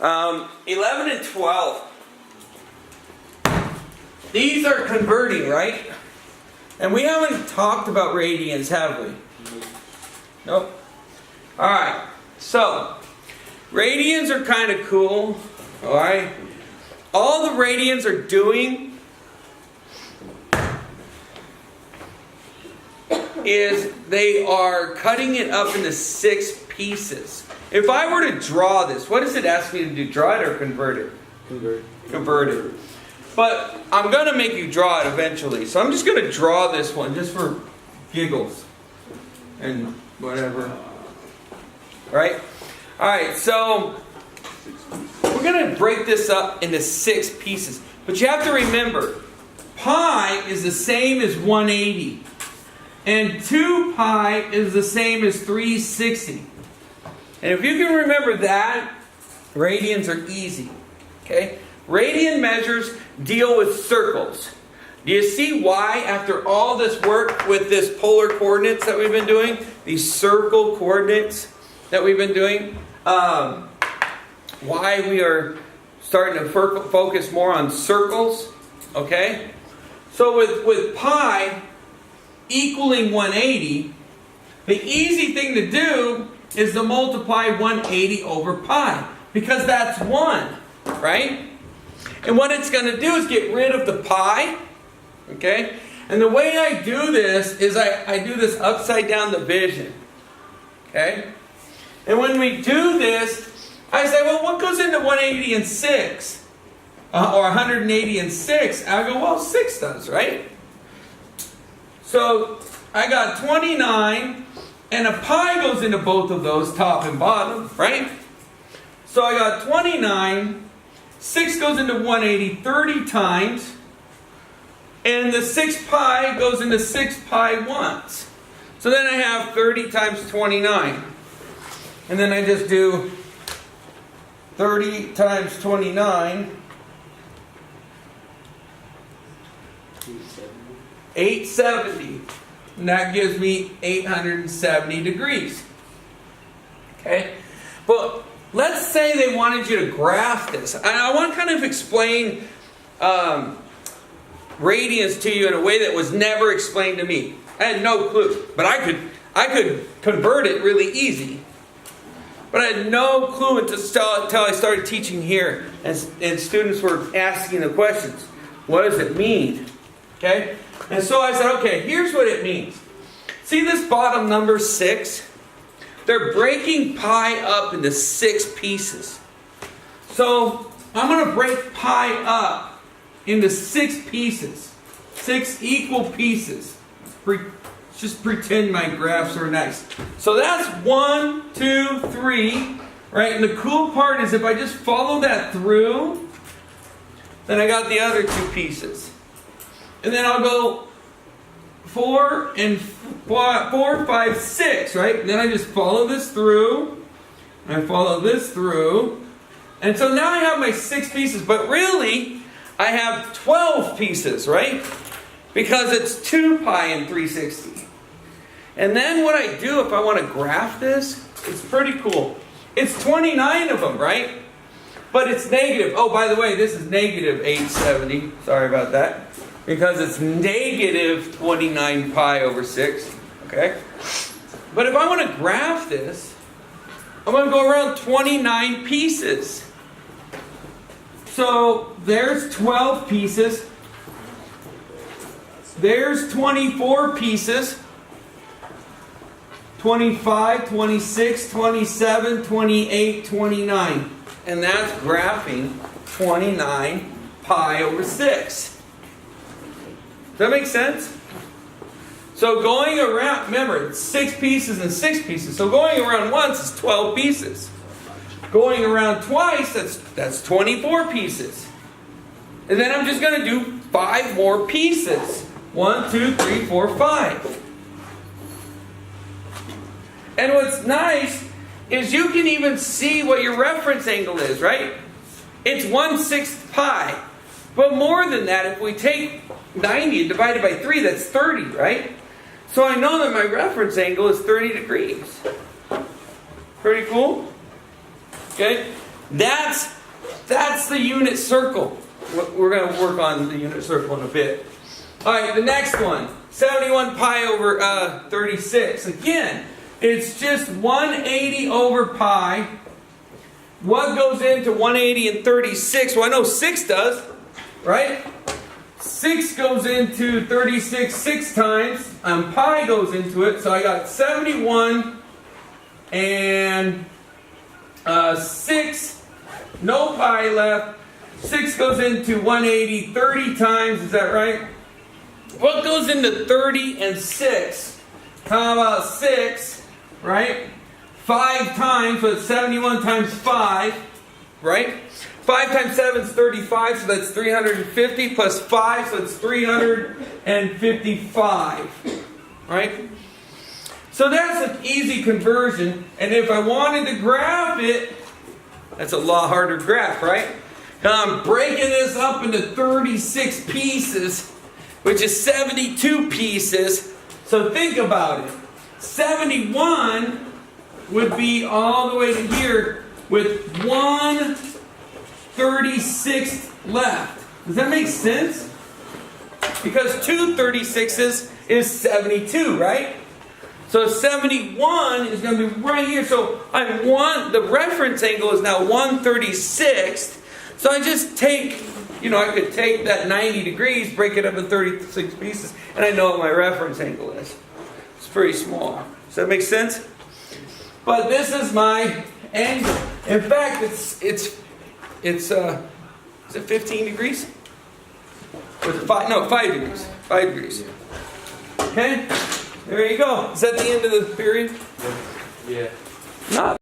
11 and 12. These are converting, right? And we haven't talked about radians, have we? Nope. Alright, so radians are kind of cool. Alright? All the radians are doing is they are cutting it up into 6 pieces. If I were to draw this, what does it ask me to do? Draw it or convert it? Convert it. But I'm going to make you draw it eventually. So I'm just going to draw this one just for giggles and whatever. Right? Alright, so we're going to break this up into 6 pieces. But you have to remember, pi is the same as 180. And 2 pi is the same as 360. And if you can remember that, radians are easy. Okay? Radian measures deal with circles. Do you see why, after all this work with this polar coordinates that we've been doing, these circle coordinates that we've been doing, why we are starting to focus more on circles? Okay? So with pi equaling 180, the easy thing to do is to multiply 180 over pi, because that's 1, right? And what it's going to do is get rid of the pi, okay? And the way I do this is I do this upside down division, okay? And when we do this, I say, well, what goes into 180 and 6? Or 180 and 6? I go, well, 6 does, right? So I got 29, and a pi goes into both of those, top and bottom, right? So I got 29, 6 goes into 180 30 times, and the 6 pi goes into 6 pi once. So then I have 30 times 29. And then I just do 30 times 29. 870. And that gives me 870 degrees. Okay? But let's say they wanted you to graph this. I want to kind of explain radians to you in a way that was never explained to me. I had no clue. But I could convert it really easy. But I had no clue until I started teaching here. And students were asking the questions. What does it mean? Okay? And so I said, okay, here's what it means. See this bottom number 6? They're breaking pi up into 6 pieces. So I'm going to break pi up into 6 pieces. 6 equal pieces. Just pretend my graphs are nice. So that's 1, 2, 3. Right? And the cool part is if I just follow that through, then I got the other 2 pieces. And then I'll go 4 and 4, 5, 6, right? And then I just follow this through. And I follow this through. And so now I have my 6 pieces. But really, I have 12 pieces, right? Because it's 2 pi and 360. And then what I do if I want to graph this, it's pretty cool. It's 29 of them, right? But it's negative. Oh, by the way, this is negative 870. Sorry about that. Because it's negative 29 pi over 6. Okay? But if I want to graph this, I'm going to go around 29 pieces. So there's 12 pieces. There's 24 pieces. 25, 26, 27, 28, 29. And that's graphing 29 pi over 6. Does that make sense? So going around, remember, it's 6 pieces and 6 pieces. So going around once is 12 pieces. Going around twice, that's 24 pieces. And then I'm just going to do 5 more pieces. 1, 2, 3, 4, 5. And what's nice is you can even see what your reference angle is, right? It's 1/6 pi. But more than that, if we take 90 divided by 3, that's 30, right? So I know that my reference angle is 30 degrees. Pretty cool? Okay? That's the unit circle. We're going to work on the unit circle in a bit. All right, the next one. 71 pi over 36. Again, it's just 180 over pi. What goes into 180 and 36? Well, I know 6 does, right? 6 goes into 36 6 times. Pi goes into it. So I got 71 and 6. No pi left. 6 goes into 180 30 times. Is that right? What goes into 30 and 6? How about 6, right? 5 times, so it's 71 times 5, right? 5 times 7 is 35, so that's 350 plus 5, so it's 355, right? So that's an easy conversion, and if I wanted to graph it, that's a lot harder to graph, right? Now I'm breaking this up into 36 pieces, which is 72 pieces. So think about it. 71 would be all the way to here with 1/36 left. Does that make sense? Because 2 36s is 72, right? So 71 is going to be right here. So the reference angle is now 1/36. So I just take, I could take that 90 degrees, break it up in 36 pieces, and I know what my reference angle is. It's pretty small. Does that make sense? But this is my angle. In fact, it's is it 15 degrees? Or is it 5? No, 5 degrees. 5 degrees. Okay? There you go. Is that the end of the period? Yeah. Not.